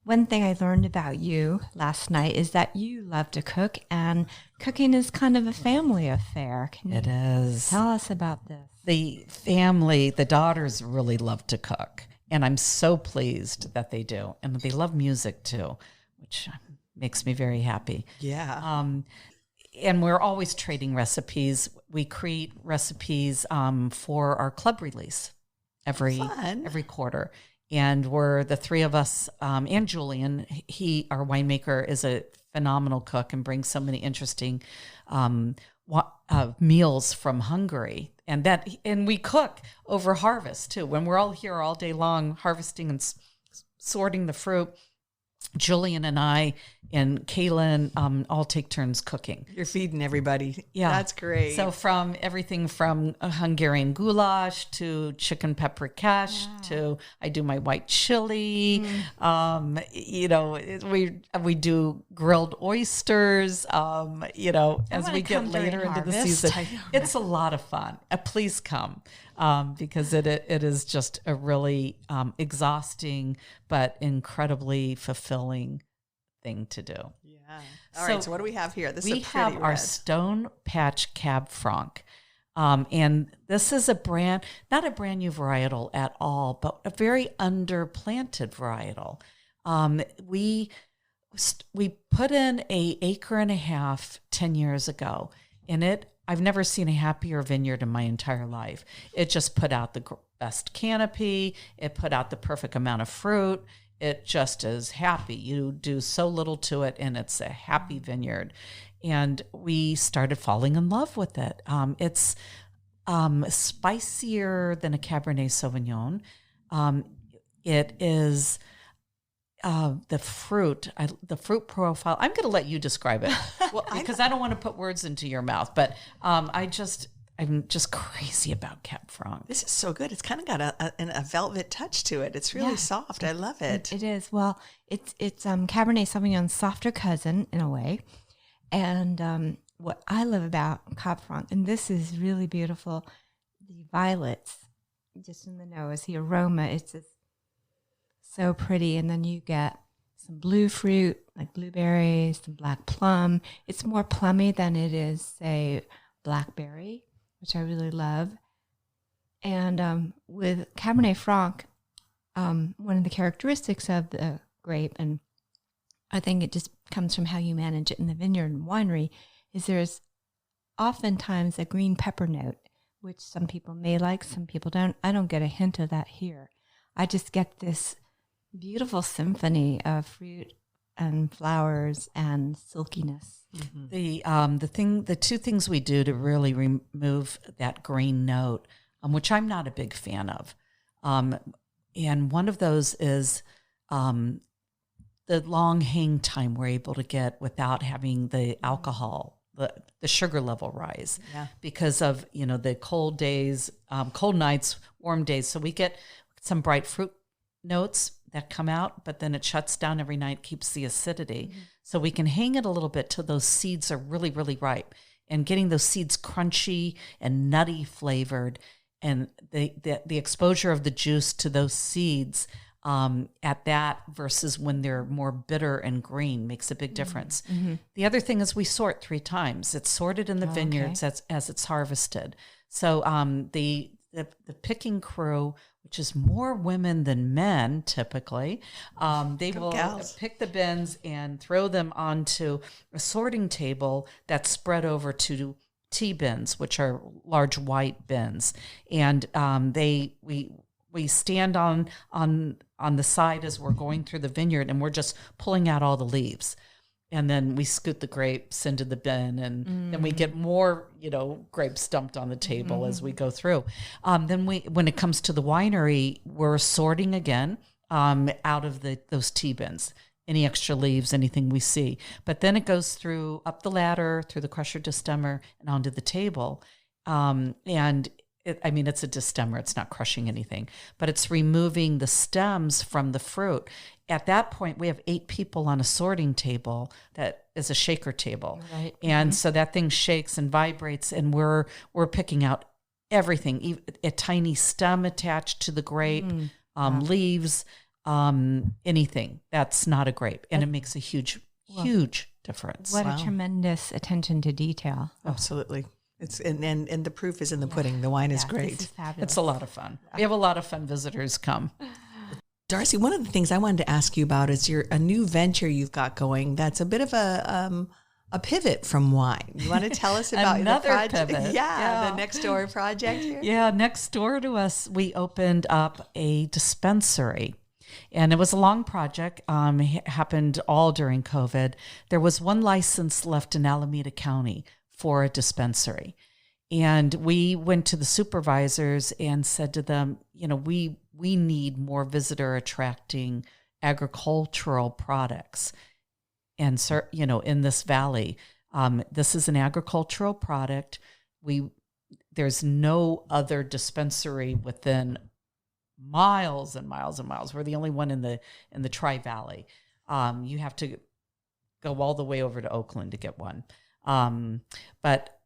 one thing I learned about you last night is that you love to cook, and cooking is kind of a family affair. Can It you is. tell us about this? The daughters really love to cook, and I'm so pleased that they do. And they love music too, which makes me very happy. Yeah. And we're always trading recipes. We create recipes for our club release every quarter. And we're the three of us, and Julian, our winemaker, is a phenomenal cook and brings so many interesting meals from Hungary. And we cook over harvest too. When we're all here all day long harvesting and sorting the fruit, Julian and I and Kailyn all take turns cooking. You're feeding everybody. Yeah. That's great. So from everything from Hungarian goulash to chicken paprikash to I do my white chili. We do grilled oysters. As we get later into the season, it's a lot of fun. Please come because it is just a really exhausting but incredibly fulfilling thing to do. Yeah. All right. So what do we have here? We have our Stone Patch Cab Franc. And this is not a brand new varietal at all, but a very underplanted varietal. We put in 1.5 acres 10 years ago, and I've never seen a happier vineyard in my entire life. It just put out the best canopy. It put out the perfect amount of fruit. It just is happy. You do so little to it, and it's a happy vineyard. And we started falling in love with it. It's spicier than a Cabernet Sauvignon. It is the fruit profile. I'm going to let you describe it because I don't want to put words into your mouth, but I'm just crazy about Cab Franc. This is so good. It's kind of got a velvet touch to it. It's really soft. I love it. It is. Well, it's Cabernet Sauvignon's softer cousin in a way. And what I love about Cab Franc, and this is really beautiful, the violets just in the nose, the aroma, it's just so pretty. And then you get some blue fruit, like blueberries, some black plum. It's more plummy than it is, say, blackberry, which I really love. And with Cabernet Franc, one of the characteristics of the grape, and I think it just comes from how you manage it in the vineyard and winery, is there's oftentimes a green pepper note, which some people may like, some people don't. I don't get a hint of that here. I just get this beautiful symphony of fruit and flowers and silkiness. Mm-hmm. The two things we do to really remove that green note, which I'm not a big fan of, and one of those is the long hang time we're able to get without having the alcohol, the sugar level rise, because of the cold days, cold nights, warm days. So we get some bright fruit notes that come out, but then it shuts down every night, keeps the acidity. Mm-hmm. So we can hang it a little bit till those seeds are really, really ripe, and getting those seeds crunchy and nutty flavored, and the exposure of the juice to those seeds at that versus when they're more bitter and green makes a big difference. Mm-hmm. The other thing is we sort 3 times. It's sorted in the vineyards as it's harvested. So the picking crew, which is more women than men typically, they will pick the bins and throw them onto a sorting table that's spread over to tea bins, which are large white bins. And we stand on the side as we're going through the vineyard, and we're just pulling out all the leaves. And then we scoot the grapes into the bin, and then we get more, grapes dumped on the table as we go through. Then when it comes to the winery, we're sorting again out of those tea bins, any extra leaves, anything we see. But then it goes through up the ladder, through the crusher destemmer, and onto the table. It's a destemmer. It's not crushing anything, but it's removing the stems from the fruit. At that point, we have 8 people on a sorting table that is a shaker table. Right. And so that thing shakes and vibrates, and we're picking out everything, a tiny stem attached to the grape, leaves, anything that's not a grape. And it makes a huge difference. What a tremendous attention to detail. Absolutely. It's and the proof is in the pudding. The wine is great. This is fabulous. It's a lot of fun. We have a lot of fun visitors come. Darcie, one of the things I wanted to ask you about is a new venture you've got going. That's a bit of a a pivot from wine. You want to tell us about Another the project? pivot. Yeah, the next door project here. Yeah, next door to us, we opened up a dispensary. And it was a long project. It happened all during COVID. There was one license left in Alameda County for a dispensary. And we went to the supervisors and said to them, we need more visitor attracting agricultural products. And, in this valley, this is an agricultural product. There's no other dispensary within miles and miles and miles. We're the only one in the Tri-Valley. You have to go all the way over to Oakland to get one. But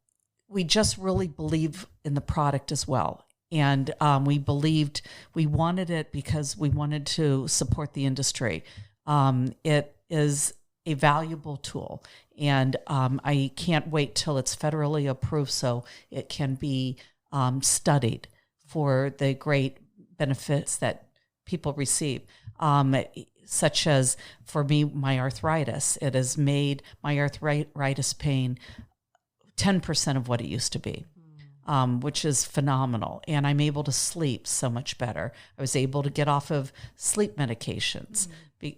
we just really believe in the product as well. And we wanted it because we wanted to support the industry. It is a valuable tool. And I can't wait till it's federally approved so it can be studied for the great benefits that people receive, such as, for me, my arthritis. It has made my arthritis pain 10% of what it used to be, which is phenomenal. And I'm able to sleep so much better. I was able to get off of sleep medications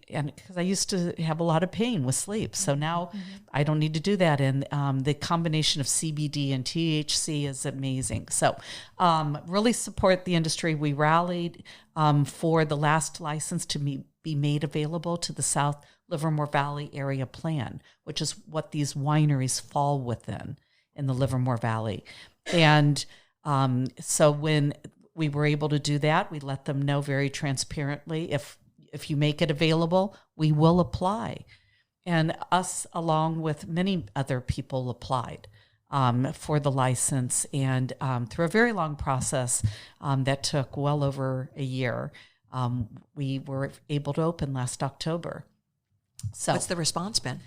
and because I used to have a lot of pain with sleep. So now I don't need to do that. And the combination of CBD and THC is amazing. So really support the industry. We rallied for the last license to be made available to the South Livermore Valley area plan, which is what these wineries fall within in the Livermore Valley. And so when we were able to do that, we let them know very transparently, if you make it available, we will apply. And us, along with many other people, applied for the license. And through a very long process that took well over a year, we were able to open last October. So what's the response been?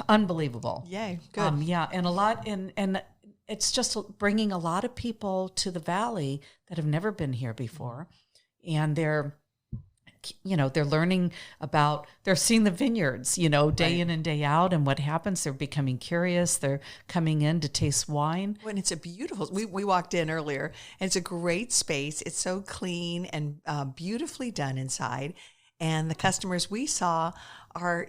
Unbelievable. Yay, good. Yeah, and it's just bringing a lot of people to the valley that have never been here before, and they're learning about, they're seeing the vineyards, day in and day out, and what happens. They're becoming curious. They're coming in to taste wine. Well, and it's a beautiful, we walked in earlier, and it's a great space. It's so clean and beautifully done inside. And the customers we saw are,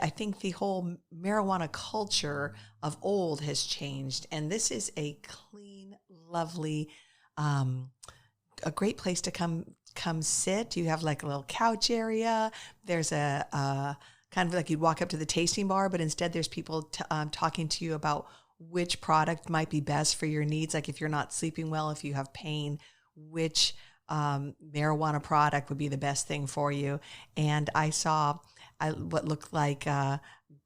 I think the whole marijuana culture of old has changed. And this is a clean, lovely, a great place to come sit. You have like a little couch area. There's a kind of like you'd walk up to the tasting bar, but instead there's people talking to you about which product might be best for your needs. Like if you're not sleeping well, if you have pain, which marijuana product would be the best thing for you. And I saw what looked like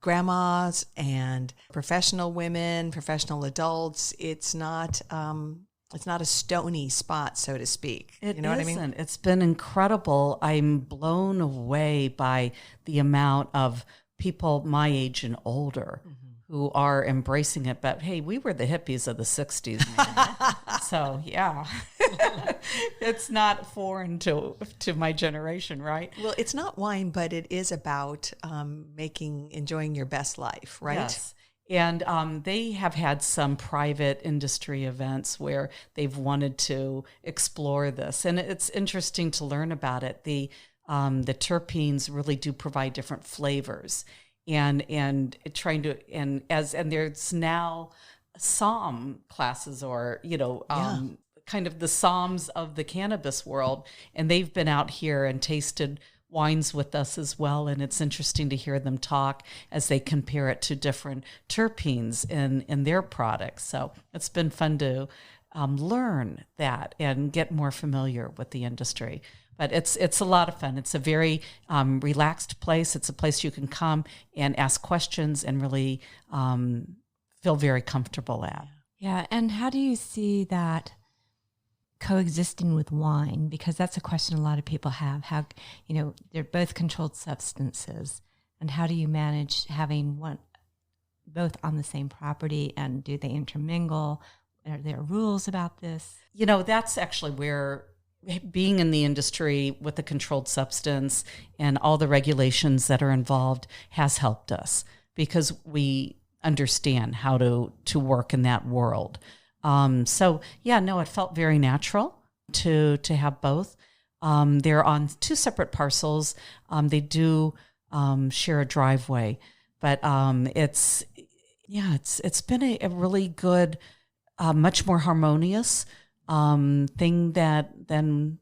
grandmas and professional women, professional adults. It's not a stony spot, so to speak. It you know isn't. what I mean? It's been incredible. I'm blown away by the amount of people my age and older who are embracing it. But hey, we were the hippies of the 60s, man. So yeah, it's not foreign to my generation, right? Well, it's not wine, but it is about enjoying your best life, right? Yes. And they have had some private industry events where they've wanted to explore this. And it's interesting to learn about it. The terpenes really do provide different flavors. And there's now somm classes, or kind of the somms of the cannabis world, and they've been out here and tasted wines with us as well, and it's interesting to hear them talk as they compare it to different terpenes in their products. So it's been fun to learn that and get more familiar with the industry. But it's a lot of fun. It's a very relaxed place. It's a place you can come and ask questions and really feel very comfortable at. Yeah, and how do you see that coexisting with wine? Because that's a question a lot of people have. How, they're both controlled substances, and how do you manage having both on the same property, and do they intermingle? Are there rules about this? That's actually where being in the industry with a controlled substance and all the regulations that are involved has helped us, because we understand how to work in that world. It felt very natural to have both. They're on two separate parcels. They do share a driveway, but it's been a really good, much more harmonious thing than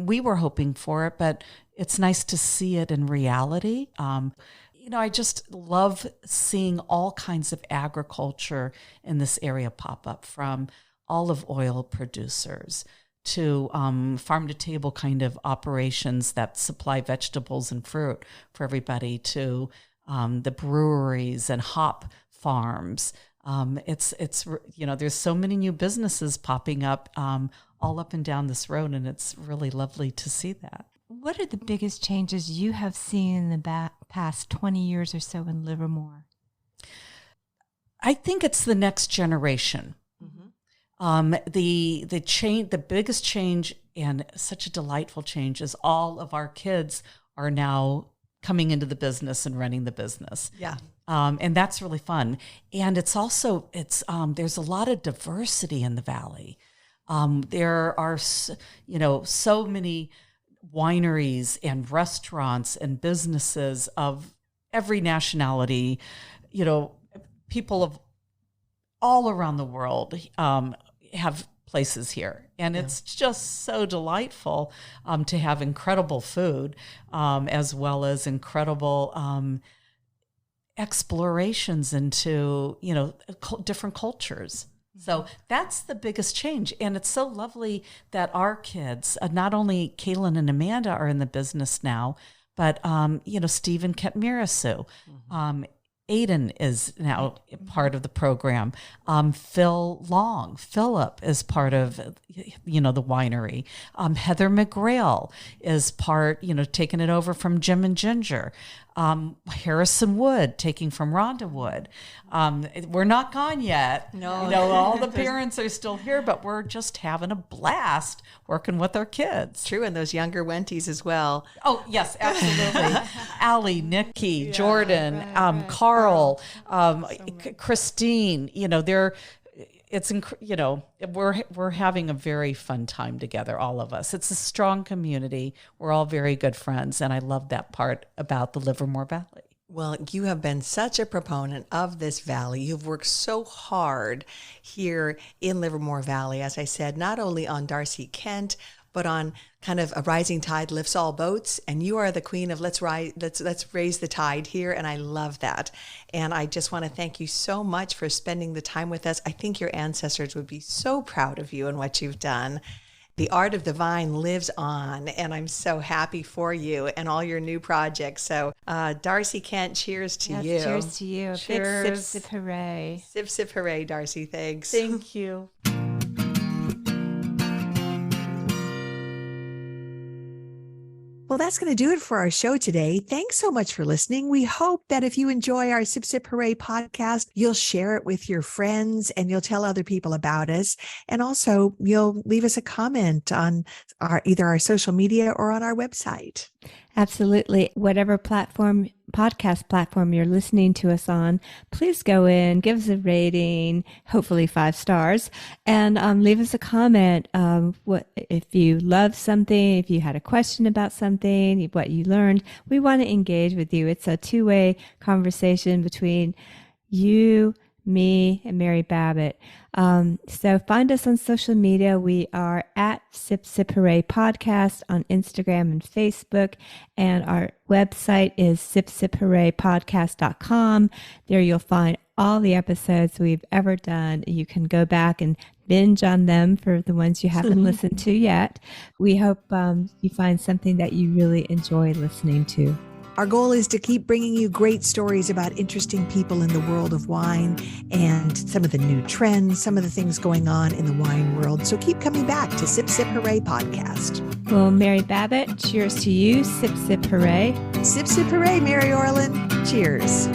we were hoping for it, but it's nice to see it in reality. I just love seeing all kinds of agriculture in this area pop up, from olive oil producers to farm-to-table kind of operations that supply vegetables and fruit for everybody, to the breweries and hop farms. There's so many new businesses popping up all up and down this road, and it's really lovely to see that. What are the biggest changes you have seen in the past 20 years or so in Livermore? I think it's the next generation. Mm-hmm. The biggest change, and such a delightful change, is all of our kids are now coming into the business and running the business. Yeah. And that's really fun. And it's also, there's a lot of diversity in the valley. There are, so many wineries and restaurants and businesses of every nationality, people of all around the world have places here. And it's just so delightful to have incredible food, as well as incredible explorations into, different cultures. So that's the biggest change. And it's so lovely that our kids, not only Kailyn and Amanda are in the business now, but, Stephen Kent Vineyards, Aiden is now part of the program. Philip is part of, the winery. Heather McGrail is part, taking it over from Jim and Ginger. Harrison Wood taking from Rhonda Wood. We're not gone yet. No. All the parents are still here, but we're just having a blast working with our kids. True, and those younger Wenties as well. Oh, yes, absolutely. Allie, Nikki, Jordan, Carl, Christine, we're having a very fun time together, all of us. It's a strong community. We're all very good friends, and I love that part about the Livermore Valley. Well, you have been such a proponent of this valley. You've worked so hard here in Livermore Valley, as I said, not only on Darcie Kent, but on kind of a rising tide lifts all boats. And you are the queen of let's raise the tide here. And I love that. And I just want to thank you so much for spending the time with us. I think your ancestors would be so proud of you and what you've done. The art of the vine lives on, and I'm so happy for you and all your new projects. So, Darcie Kent, cheers to you. Cheers to you. Cheers. Big sip, sip, hooray. Sip, sip, hooray, Darcie. Thanks. Thank you. Well, that's going to do it for our show today. Thanks so much for listening. We hope that if you enjoy our Sip Sip Hooray podcast, you'll share it with your friends and you'll tell other people about us. And also you'll leave us a comment on either our social media or on our website. Absolutely. Whatever podcast platform you're listening to us on, please go in, give us a rating, hopefully 5 stars, and leave us a comment. If you love something, if you had a question about something, what you learned, we want to engage with you. It's a two-way conversation between you, me, and Mary Babbitt. So find us on social media. We are at Sip Sip Hooray Podcast on Instagram and Facebook. And our website is sipsiphooraypodcast.com. There you'll find all the episodes we've ever done. You can go back and binge on them for the ones you haven't listened to yet. We hope you find something that you really enjoy listening to. Our goal is to keep bringing you great stories about interesting people in the world of wine and some of the new trends, some of the things going on in the wine world. So keep coming back to Sip Sip Hooray Podcast. Well, Mary Babbitt, cheers to you. Sip Sip Hooray. Sip Sip Hooray, Mary Orland. Cheers.